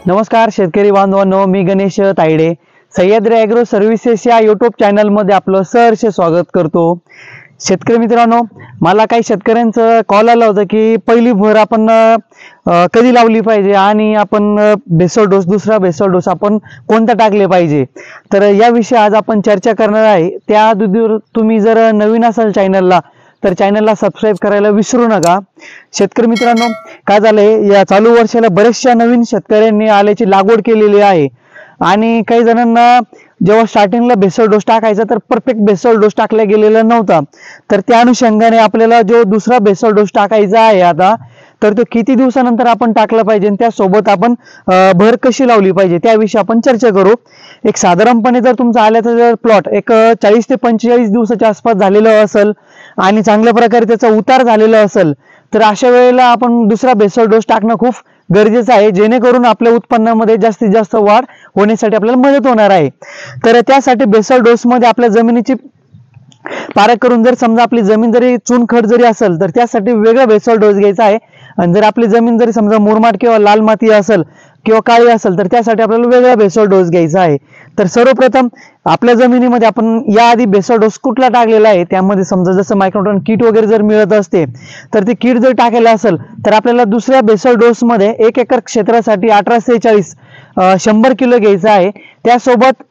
नमस्कार शेतकरी बांधवांनो, मी गणेश तायडे सह्याद्री ॲग्रो सर्व्हिसेस या यूट्यूब चॅनलमध्ये आपलं सहर्ष स्वागत करतो। शेतकरी मित्रांनो, मला काही शेतकऱ्यांचं कॉल आला होता की पहिली भर आपण कधी लावली पाहिजे आणि आपण बेसल डोस दुसरा बेसल डोस आपण कोणता टाकले पाहिजे। तर याविषयी आज आपण चर्चा करणार आहे। त्या अगोदर तुम्ही जर नवीन असाल चॅनलला तर चॅनलला सबस्क्राइब करायला विसरू नका। शेतकरी मित्रांनो, काय झालंय, या चालू वर्षाला बरेचशा नवीन शेतकऱ्यांनी आल्याची लागवड केलेली आहे आणि काही जणांना जेव्हा स्टार्टिंगला बेसल डोस टाकायचा तर परफेक्ट बेसल डोस टाकला गेलेला नव्हता। तर त्या अनुषंगाने आपल्याला जो दुसरा बेसल डोस टाकायचा आहे आता, तर तो किती दिवसानंतर आपण टाकला पाहिजे आणि त्यासोबत आपण भर कशी लावली पाहिजे त्याविषयी आपण चर्चा करू। एक साधारणपणे जर तुमचा आल्याचा जर प्लॉट एक 40 ते 45 दिवसाच्या आसपास झालेलं असेल आणि चांगल्या प्रकारे त्याचा उतार झालेला असेल तर अशा वेळेला आपण दुसरा बेसल डोस टाकणं खूप गरजेचं आहे, जेणेकरून आपल्या उत्पन्नामध्ये जास्तीत जास्त वाढ होण्यासाठी आपल्याला मदत होणार आहे। तर त्यासाठी बेसल डोस मध्ये आपल्या जमिनीची पारख करून, जर समजा आपली जमीन जरी चुनखड जरी असेल तर त्यासाठी वेगळा बेसल डोस घ्यायचा आहे आणि जर आपली जमीन जरी समजा मुरमाड किंवा लाल माती असेल किंवा काळी असेल तर त्यासाठी आपल्याला वेगळा बेसल डोस घ्यायचा आहे। तर सर्वप्रथम आपल्या जमिनीमध्ये आपण याआधी बेसल डोस कुठला टाकलेला आहे त्यामध्ये समजा जसं मायक्रोटन किट वगैरे जर मिळत असते तर ती किट जर टाकलेला असेल तर आपल्याला दुसऱ्या बेसल डोस मध्ये 1 एकर क्षेत्रासाठी 1846 100 किलो घ्यायचा आहे। त्यासोबत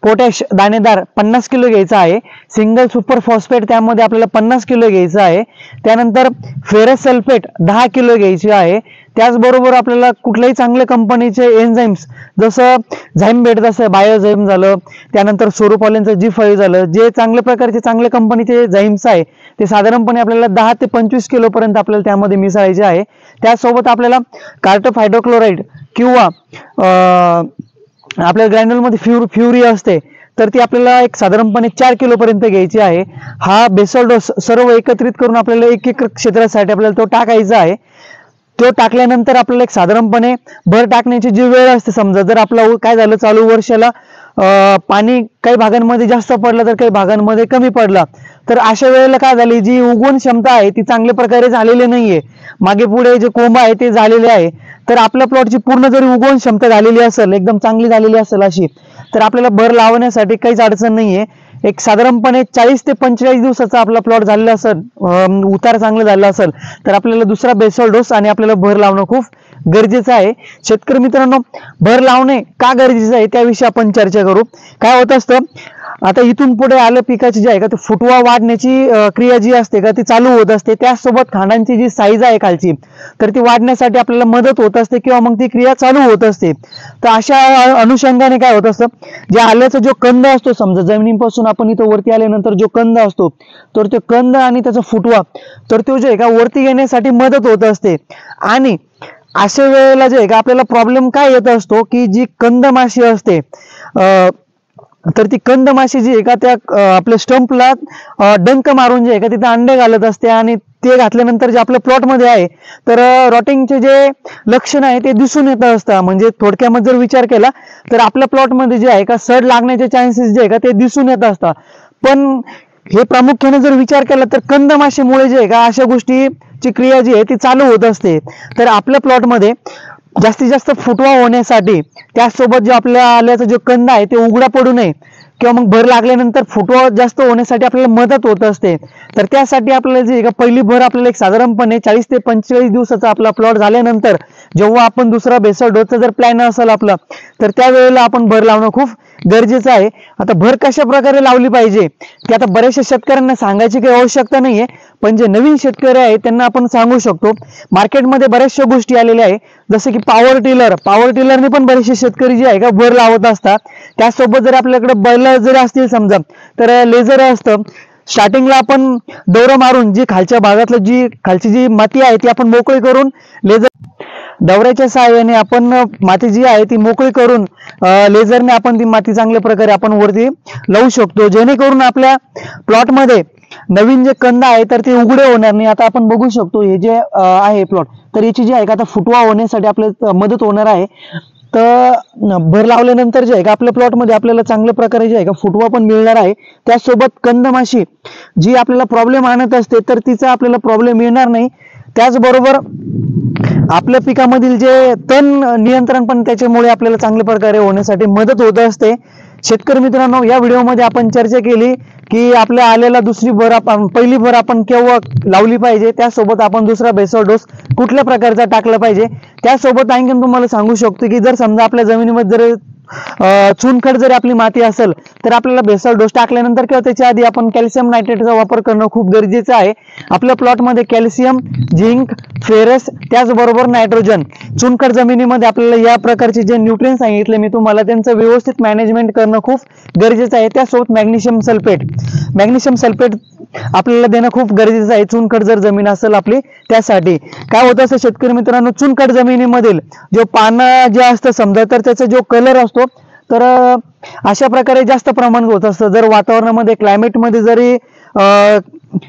पोटॅश दाणेदार 50 किलो घ्यायचा आहे। सिंगल सुपर फॉस्फेट त्यामध्ये आपल्याला 50 किलो घ्यायचा आहे। त्यानंतर फेरस सल्फेट 10 किलो घ्यायची आहे। त्याचबरोबर आपल्याला कुठल्याही चांगल्या कंपनीचे एन्झाइम्स जसं झाइमबेट जसं बायोझाइम झालं, त्यानंतर सोरोपॉलेनचं G5 झालं, जे चांगल्या प्रकारचे चांगल्या कंपनीचे झाइम्स आहे ते साधारणपणे आपल्याला 10 ते 25 किलो पर्यंत आपल्याला त्यामध्ये मिसळायचे आहे। त्यासोबत आपल्याला कार्टोफ हायड्रोक्लोराइड किंवा आपल्या ग्रॅन्युलमध्ये फ्युरी असते तर ती आपल्याला एक साधारणपणे 4 किलो पर्यंत घ्यायची आहे। हा बेसल डोस सर्व एकत्रित करून आपल्याला 1 एकर क्षेत्रासाठी आपल्याला तो टाकायचा आहे। तो टाकल्यानंतर आपल्याला एक साधारणपणे भर टाकण्याची जी वेळ असते, समजा जर आपलं काय झालं चालू वर्षाला पाणी काही भागांमध्ये जास्त पडलं तर काही भागांमध्ये कमी पडला तर अशा वेळेला काय झाली, जी उगवण क्षमता आहे ती चांगल्या प्रकारे झालेली नाहीये, मागे पुढे जे कोंब आहे ते झालेले आहे। तर आपल्या प्लॉटची पूर्ण जरी उगवण क्षमता झालेली असेल, एकदम चांगली झालेली असेल अशी, तर आपल्याला भर लावण्यासाठी काहीच अडचण नाहीये। एक साधारणपणे 40 ते 45 दिवसाचा आपला प्लॉट झालेला असेल, उतार चांगला झाला असेल तर आपल्याला दुसरा बेसल डोस आणि आपल्याला भर लावणं खूप गरजेचं आहे। शेतकरी मित्रांनो, भर लावणे का गरजेचं आहे त्याविषयी आपण चर्चा करू। काय होत असतं, आता इथून पुढे आलं पिकाची जी आहे का ते फुटवा वाढण्याची क्रिया जी असते का ती चालू होत असते। त्याचसोबत खांडांची जी साईज आहे खालची तर ती वाढण्यासाठी आपल्याला मदत होत असते किंवा मग ती क्रिया चालू होत असते। तर अशा अनुषंगाने काय होत असतं, जे आल्याचा जो कंद असतो, समजा जमिनीपासून आपण इथं वरती आल्यानंतर जो कंद असतो तर तो कंद आणि त्याचा फुटवा तर तो जे आहे का वरती येण्यासाठी मदत होत असते। आणि अशा वेळेला जे आहे का आपल्याला प्रॉब्लेम काय येत असतो की जी कंद माशी असते तर ती कंद माशी जी आहे का त्या आपल्या स्टंपला डंक मारून जे आहे का तिथे अंडे घालत असते आणि ते घातल्यानंतर जे आपल्या प्लॉट मध्ये आहे तर रॉटिंगचे जे लक्षण आहे ते दिसून येत असतं। म्हणजे थोडक्यामध्ये जर विचार केला तर आपल्या प्लॉट मध्ये जे आहे का सड लागण्याचे चान्सेस जे आहे का ते दिसून येत असतात। पण हे प्रामुख्याने जर विचार केला तर कंद माशीमुळे जे आहे का अशा गोष्टीची क्रिया जी आहे ती चालू होत असते। तर आपल्या प्लॉट मध्ये जास्तीत जास्त फुटवा होण्यासाठी, त्याचसोबत जो आपल्या आल्याचा जो कंद आहे ते उघडा पडू नये किंवा मग भर लागल्यानंतर फुटवा जास्त होण्यासाठी आपल्याला मदत होत असते। तर त्यासाठी आपल्याला जे का पहिली भर आपल्याला एक साधारणपणे 40 ते 45 दिवसाचा आपला प्लॉट झाल्यानंतर जेव्हा आपण दुसरा बेसल डोसचा जर प्लॅन असेल आपला तर त्यावेळेला आपण भर लावणं खूप गरजेचं आहे। आता भर कशा प्रकारे लावली पाहिजे ते आता बऱ्याचशा शेतकऱ्यांना सांगायची काही आवश्यकता नाहीये, पण जे नवीन शेतकरी आहे त्यांना आपण सांगू शकतो। मार्केटमध्ये बऱ्याचशा गोष्टी आलेल्या आहे, जसं की पॉवर टिलरने पण बरेचसे शेतकरी जे आहे का भर लावत असतात। त्यासोबत जर आपल्याकडे बैल जरी असतील समजा तर लेझर असतं, स्टार्टिंगला आपण दौरा मारून जी खालच्या भागातलं खालची जी माती आहे ती आपण मोकळी करून दौऱ्याच्या सहाय्याने आपण माती जी आहे ती मोकळी करून लेझरने आपण ती माती चांगल्या प्रकारे आपण वरती लावू शकतो, जेणेकरून आपल्या प्लॉट मध्ये नवीन जे कंद आहे तर ते उघडे होणार नाही। आता आपण बघू शकतो हे जे आहे प्लॉट, तर याची जी आहे का आता फुटवा होण्यासाठी आपल्याला मदत होणार आहे। तर भर लावल्यानंतर जे आहे का आपल्या प्लॉट मध्ये आपल्याला चांगल्या प्रकारे जे आहे का फुटवा पण मिळणार आहे। त्यासोबत कंदमाशी जी आपल्याला प्रॉब्लेम आणत असते तर तिचा आपल्याला प्रॉब्लेम येणार नाही। त्याचबरोबर आपल्या पिकामधील जे तण नियंत्रण पण त्याच्यामुळे आपल्याला चांगल्या प्रकारे होण्यासाठी मदत होत असते. शेतकरी मित्रांनो, या व्हिडिओमध्ये आपण चर्चा केली की आपल्या आलेला दुसरी भर आपण पहिली भर आपण केव्हा लावली पाहिजे, त्यासोबत आपण दुसरा बेसळ डोस कुठल्या प्रकारचा टाकला पाहिजे. त्यासोबत आणखीन तुम्हाला सांगू शकतो की जर समजा आपल्या जमिनीमध्ये जर चुनखड जर आपली माती असेल तर आपल्याला बेसल डोस टाकल्यानंतर किंवा त्याच्या आधी आपण कॅल्शियम नायट्रेटचा वापर करणं खूप गरजेचं आहे. आपल्या प्लॉटमध्ये कॅल्शियम, झिंक, फेरस त्याचबरोबर नायट्रोजन, चुनखड जमिनीमध्ये आपल्याला या प्रकारचे जे न्यूट्रिएंट्स सांगितले मी तुम्हाला त्यांचं व्यवस्थित मॅनेजमेंट करणं खूप गरजेचं आहे. त्यासोबत मॅग्नेशियम सल्फेट आपल्याला देणं खूप गरजेचं आहे चुनखड जर जमीन असेल आपली. त्यासाठी काय होतं असं शेतकरी मित्रांनो, चुनखड जमिनीमधील जो पानं जे असतं समजा तर त्याचा जो कलर असतो तर अशा प्रकारे जास्त प्रमाणात होत असतं. जर वातावरणामध्ये क्लायमेटमध्ये जरी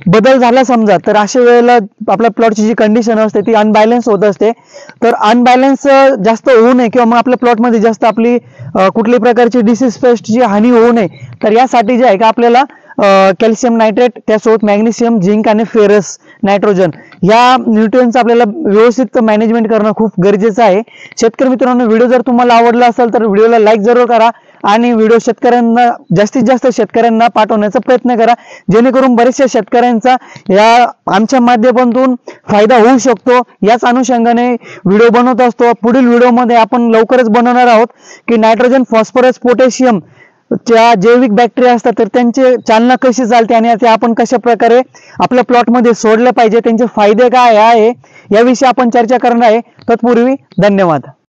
बदल झाला समजा तर अशा वेळेला आपल्या प्लॉटची जी कंडिशन असते ती अनबॅलन्स होत असते. तर अनबॅलन्स जास्त होऊ नये किंवा मग आपल्या प्लॉटमध्ये जास्त आपली कुठल्याही प्रकारची डिसीज पेस्टची हानी होऊ नये तर यासाठी जे आहे का आपल्याला कॅल्शियम नायट्रेट त्यासोबत मॅग्नेशियम, झिंक आणि फेरस, नायट्रोजन या न्यूट्रिएंट्स आपल्याला व्यवस्थित मॅनेजमेंट करणं खूप गरजेचं आहे. शेतकरी मित्रांनो, व्हिडिओ जर तुम्हाला आवडला असेल तर व्हिडिओला लाईक जरूर करा आणि व्हिडिओ शेतकऱ्यांना जास्तीत जास्त शेतकऱ्यांना पाठवण्याचा प्रयत्न करा, जेणेकरून बरेचशा शेतकऱ्यांचा या आमच्या माध्यमातून फायदा होऊ शकतो. याच अनुषंगाने व्हिडिओ बनवत असतो. पुढील व्हिडिओमध्ये आपण लवकरच बनवणार आहोत की नायट्रोजन, फॉस्फरस, पोटॅशियम च्या जैविक बॅक्टेरिया असतात तर त्यांची चालना कशी चालते आणि ते आपण कशा प्रकारे आपल्या प्लॉटमध्ये सोडले पाहिजे, त्यांचे फायदे काय आहे याविषयी आपण चर्चा करणार आहे. तत्पूर्वी धन्यवाद.